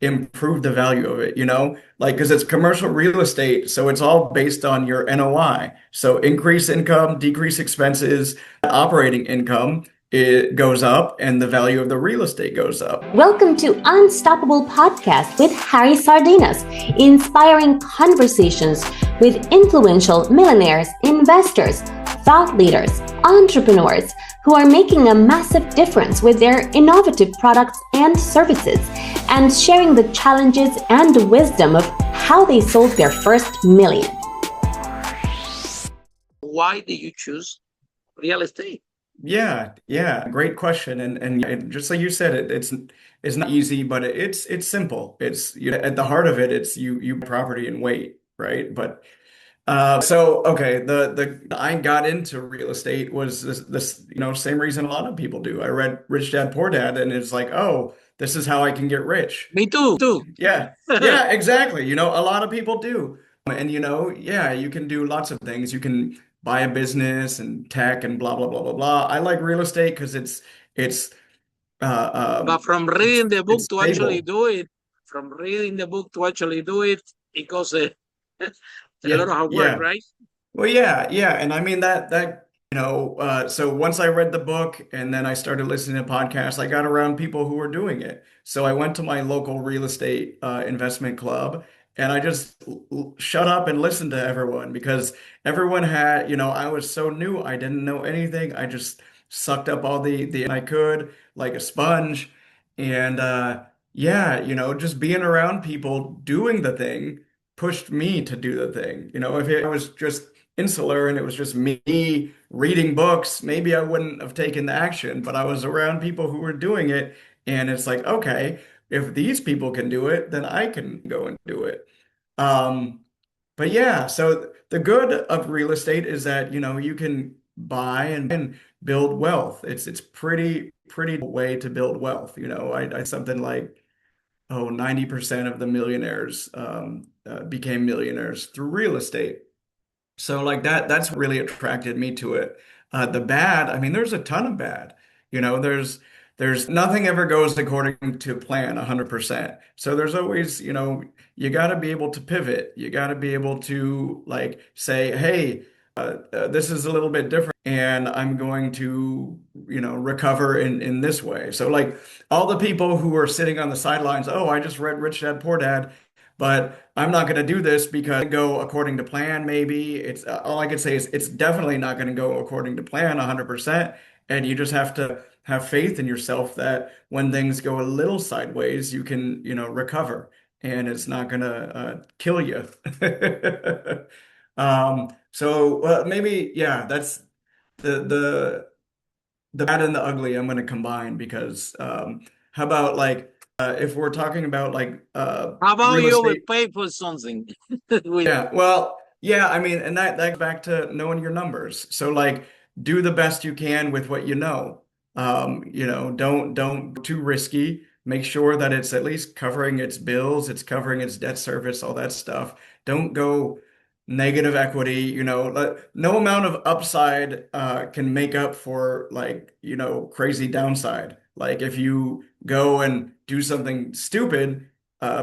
improve the value of it, like because it's commercial real estate, so it's all based on your NOI. So increase income, decrease expenses, operating income, it goes up and the value of the real estate goes up. Welcome to Unstoppable Podcast with Harry Sardinas, inspiring conversations with influential millionaires, investors, thought leaders, entrepreneurs who are making a massive difference with their innovative products and services, and sharing the challenges and wisdom of how they sold their first million. Why did you choose real estate? Yeah, great question. And just like you said, it's not easy, but it's simple. It's at the heart of it, it's you property and wait, right? But so okay, the I got into real estate was this same reason a lot of people do. I read Rich Dad Poor Dad, and it's like, oh, this is how I can get rich. Me too. Yeah, exactly. A lot of people do. And yeah, you can do lots of things. You can buy a business and tech and blah blah blah blah blah. I like real estate because it's But from it's reading the book it's to actually stable. do it, it goes a lot Yeah, of hard work, yeah. right? Well, yeah, and I mean so once I read the book and then I started listening to podcasts, I got around people who were doing it. So I went to my local real estate investment club and I just shut up and listened to everyone because everyone had, I was so new, I didn't know anything. I just sucked up all the I could like a sponge. And yeah, just being around people doing the thing pushed me to do the thing. If it was just insular and it was just me reading books, maybe I wouldn't have taken the action, but I was around people who were doing it, and it's like, okay, if these people can do it, then I can go and do it. Um, but yeah, so the good of real estate is that, you can buy and build wealth. It's pretty way to build wealth. I something like 90% of the millionaires became millionaires through real estate. So like that's really attracted me to it. The bad, I mean, there's a ton of bad. There's nothing ever goes according to plan 100%. So there's always, you got to be able to pivot. You got to be able to like say, hey, this is a little bit different, and I'm going to, recover in this way. So like all the people who are sitting on the sidelines, oh, I just read Rich Dad Poor Dad, but I'm not going to do this because it go according to plan. Maybe it's all I can say is it's definitely not going to go according to plan 100%. And you just have to have faith in yourself that when things go a little sideways, you can, recover and it's not going to kill you. So maybe, yeah, that's the the bad and the ugly I'm going to combine because how about like if we're talking about like How about real you will estate? pay for something? Yeah, well, yeah, I mean, and that goes back to knowing your numbers. So like do the best you can with what you know. Don't go too risky. Make sure that it's at least covering its bills, it's covering its debt service, all that stuff. Don't go negative equity, no amount of upside can make up for like, crazy downside. Like if you go and do something stupid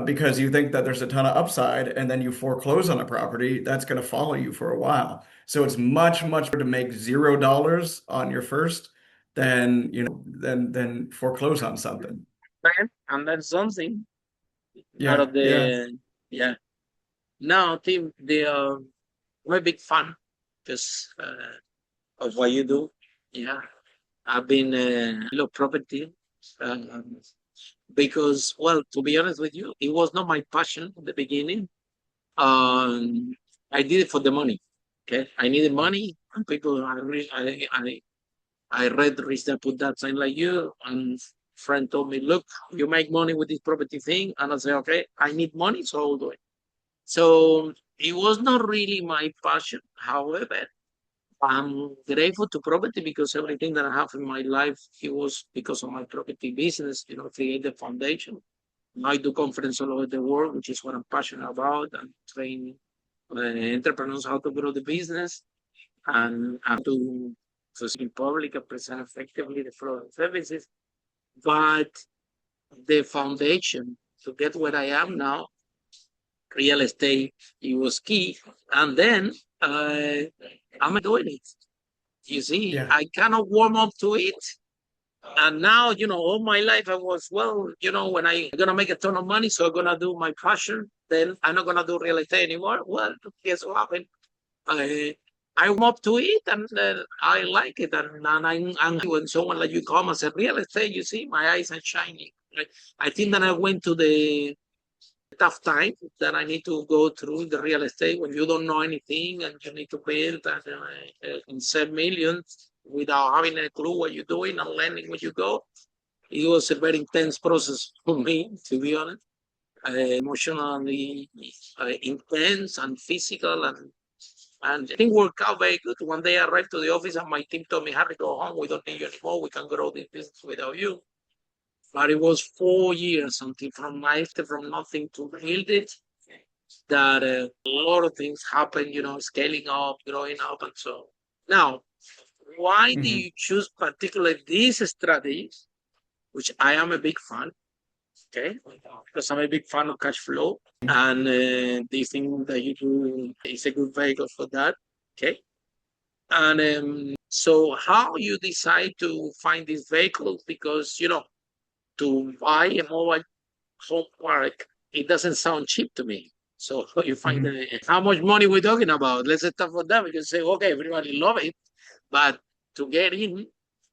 because you think that there's a ton of upside and then you foreclose on a property, that's going to follow you for a while. So it's much better to make $0 on your first than, than foreclose on something. And then something out Yeah, of yeah. the yeah. Now, Tim, I'm a big fan just of what you do. Yeah, I've been love property um, because, well, to be honest with you, it was not my passion at the beginning. Um, I did it for the money. Okay, I needed money, and people, I read Rich Dad Put That sign like you, and friend told me, look, you make money with this property thing, and I say, okay, I need money, so I'll do it. So it was not really my passion. However, I'm grateful to property because everything that I have in my life, it was because of my property business, create the foundation. I do conference all over the world, which is what I'm passionate about, and train entrepreneurs how to grow the business and how to speak in public and present effectively the product services. But the foundation to get where I am now. Real estate, it was key. And then I'm doing it. You see, Yeah. I cannot warm up to it. And now, all my life I was, when I'm going to make a ton of money, so I'm going to do my passion, then I'm not going to do real estate anymore. Well, guess what happened? I warm up to it and I like it. And when someone like you come and say real estate, you see, my eyes are shining. I think that I went to the tough time that I need to go through the real estate when you don't know anything and you need to build and sell millions without having a clue what you're doing and learning where you go. It was a very intense process for me, to be honest. Emotionally intense and physical, and I think worked out very good. One day I arrived to the office and my team told me, Harry, go home. We don't need you anymore. We can grow this business without you. But it was 4 years until from nothing to build it, that a lot of things happened, scaling up, growing up, and so. Now, why do Hmm. you choose particularly this strategy, which I am a big fan, okay? Because I'm a big fan of cash flow, and this thing that you do is a good vehicle for that, okay? And so how you decide to find this vehicle? Because, to buy a mobile home park, it doesn't sound cheap to me. So you find Hmm. how much money we're talking about. Let's start for that. We can say, okay, everybody love it, but to get in,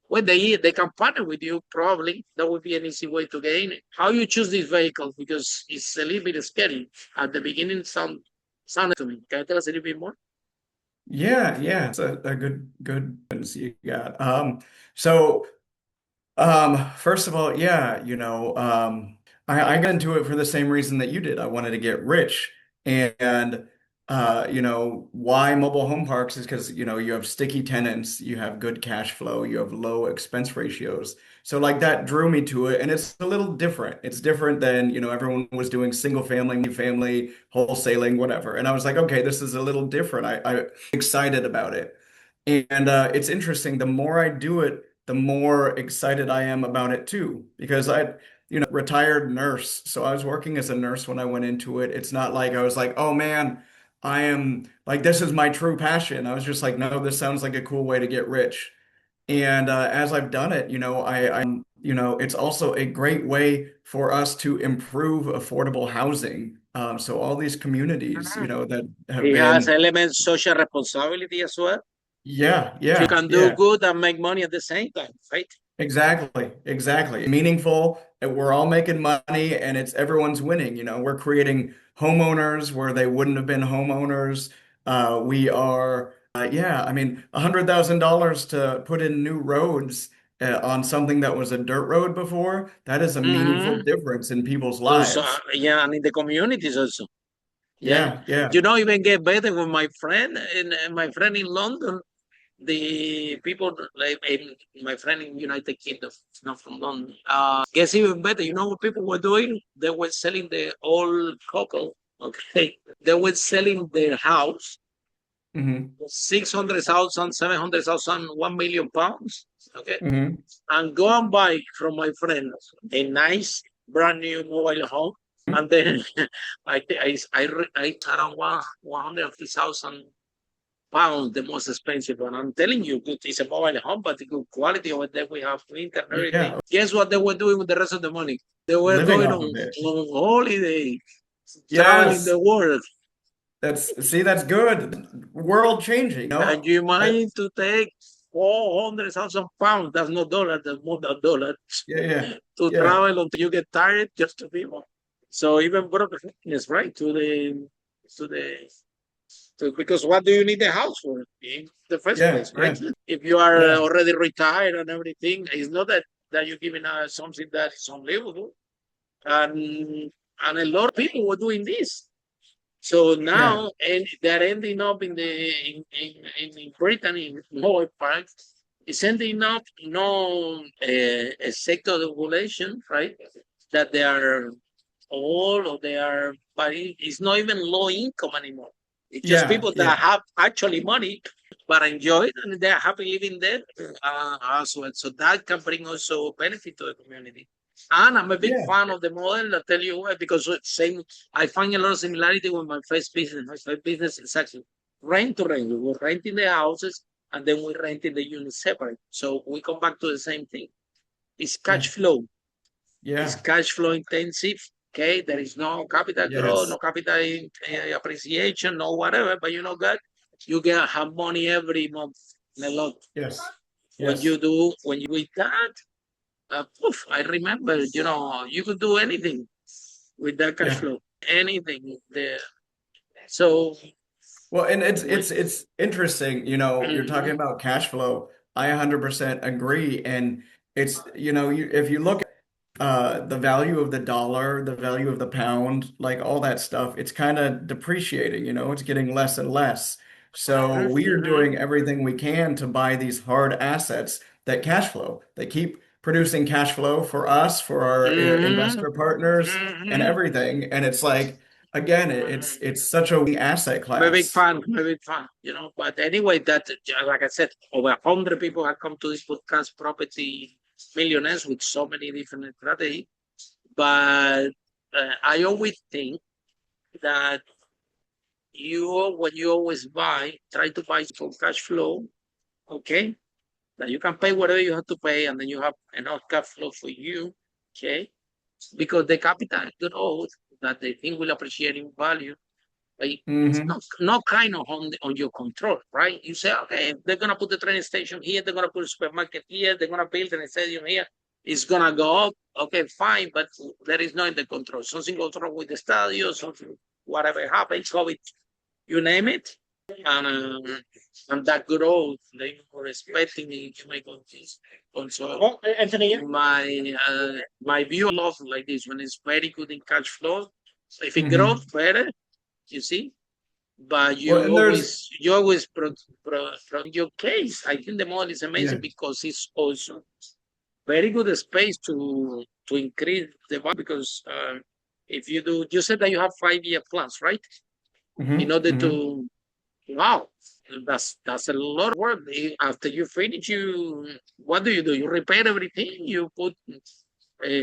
when they can partner with you, probably that would be an easy way to get in. How you choose this vehicle, because it's a little bit scary at the beginning. Sounded to me. Can you tell us a little bit more? Yeah, yeah. It's a good sense you got. So first of all, yeah, I got into it for the same reason that you did. I wanted to get rich. And why mobile home parks is because, you have sticky tenants, you have good cash flow, you have low expense ratios. So like that drew me to it. And it's a little different. It's different than, everyone was doing single family, wholesaling, whatever. And I was like, okay, this is a little different. I'm excited about it. And it's interesting. The more I do it, the more excited I am about it too, because retired nurse. So I was working as a nurse when I went into it. It's not like I was like, oh man, I am like, this is my true passion. I was just like, no, this sounds like a cool way to get rich. And as I've done it, it's also a great way for us to improve affordable housing. So all these communities, that have It has been, elements social responsibility as well. yeah, You yeah, can do yeah. good and make money at the same time, right? Exactly, exactly. Meaningful, and we're all making money and it's everyone's winning. We're creating homeowners where they wouldn't have been homeowners. We are, yeah, I mean, $100,000 to put in new roads on something that was a dirt road before, that is a meaningful Mm-hmm. difference in people's Also, lives. yeah, and in the communities also. Yeah, Yeah, yeah. even get better with my friend in London. The people like my friend in United Kingdom, not from London. Gets even better. You know what people were doing? They were selling the old couple. Okay, they were selling their house, Hmm. 600,000, 700,000, 1 million pounds. Okay, Hmm. and go and buy from my friend a nice brand new mobile home, and then I around 150,000 pounds, the most expensive one. I'm telling you, good. It's a mobile home, but the good quality over there. We have internet, everything. Yeah, Guess what they were doing with the rest of the money? They were living going off on, of it. holiday, traveling Yes, the world. that's good. World changing, And you mind to take 400,000 pounds? That's not dollars. That's more than dollars Yeah, yeah, to yeah, travel until you get tired just to be more. So even brought the fitness right to the because what do you need the house for in the first yeah, place, right? yeah, If you are yeah, already retired and everything, it's not that you're giving something that is unlivable, and a lot of people were doing this. So yeah, now, and they're ending up in Britain in Moy Park. It's ending up a sector regulation, right? That they are all or they are, but it's not even low income anymore. It's just yeah, people yeah, that have actually money but enjoy it and they're happy living there as well. So that can bring also benefit to the community. And I'm a big Yeah. fan of the model. I'll tell you why, because I find a lot of similarity with my first business. My first business is actually rent to rent. We were renting the houses and then we renting the units separate. So we come back to the same thing. It's cash Yeah. flow. It's Yeah. cash flow intensive. Okay, there is no capital growth, no Yes. capital appreciation, no whatever. But you know, God, you get have money every month a lot. Yes. When Yes. you with that, poof, I remember, you could do anything with that cash Yeah. flow, anything there. So, Well, and it's we, it's it's interesting, you're talking Mhm. about cash flow. I 100% agree. And if you look the value of the dollar, the value of the pound, like all that stuff, it's kind of depreciating, it's getting less and less. So we are Mhm. doing everything we can to buy these hard assets that cash flow. They keep producing cash flow for us, for our Mhm. investor partners and Mhm. everything. And it's like, again, it's such a weak asset I'm a big class. fan, I'm a big fan, But anyway, like I said, over 100 people have come to this podcast, Property Millionaires, with so many different strategies. But I always think that when you always try to buy for cash flow, okay? That you can pay whatever you have to pay, and then you have enough cash flow for you, okay? Because the capital growth that the thing will appreciate in value, like it's Hmm. not kind of on your control, right? You say, okay, they're gonna put the train station here, they're gonna put a supermarket here, they're gonna build an stadium here, it's gonna go up, okay, fine, but there is no in the control. Something goes wrong with the stadium, something, whatever happens, COVID, you name it, and that growth they were expecting it to make also. Oh, Anthony, My view of love like this when it's very good in cash flow. So if it grows Hmm. better, you see, but Well, and you always your case. I think the model is yeah. amazing because it's also very good space to increase the value because if you said that you have 5-year plans, right? In Hmm. order Hmm. to wow, that's a lot of work. After you finish, what do? You repair everything. You put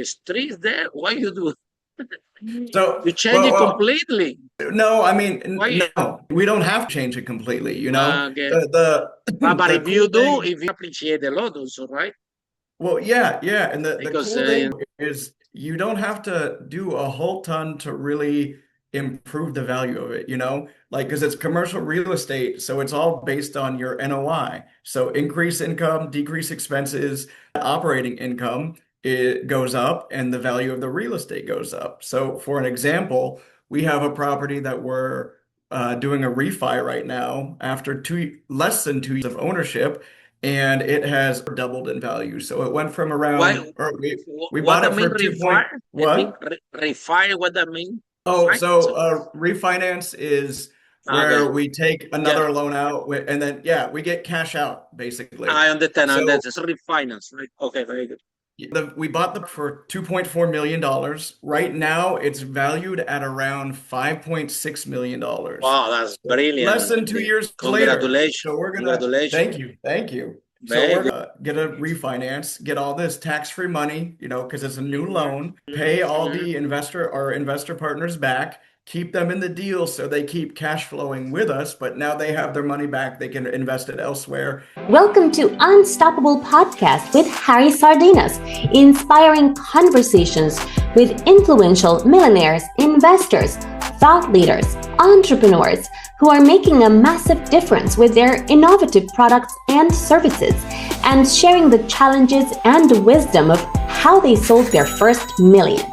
streets there. What you do? So, You change well, it completely. no, I mean, Why? no, we don't have to change it completely, Okay. The But the if cool you do, thing. if you appreciate a lot, also, right? Well, yeah, yeah. And the Because cool thing is you don't have to do a whole ton to really improve the value of it, Like, because it's commercial real estate, so it's all based on your NOI. So increase income, decrease expenses, operating income, it goes up and the value of the real estate goes up. So for an example, we have a property that we're doing a refi right now after less than 2 years of ownership, and it has doubled in value. So it went from why? around, or we What bought that it mean? for 2 point Refire? I think what? refire. What that mean? Oh, Fine. so refinance is Okay. where we take Yeah, another loan out and then yeah, we get cash out basically. I understand. And So that's refinance, right? Okay, very good. we bought them for $2.4 million. Right now, it's valued at around $5.6 million. Wow, that's So less brilliant. than 2 years later. Congratulations. So we're gonna Congratulations. thank you, thank you. So Very we're good. gonna get a refinance, get all this tax-free money, because it's a new Mhm, loan, pay all mhm. the our investor partners back, keep them in the deal so they keep cash flowing with us, but now they have their money back, they can invest it elsewhere. Welcome to Unstoppable Podcast with Harry Sardinas, inspiring conversations with influential millionaires, investors, thought leaders, entrepreneurs who are making a massive difference with their innovative products and services, and sharing the challenges and wisdom of how they sold their first million.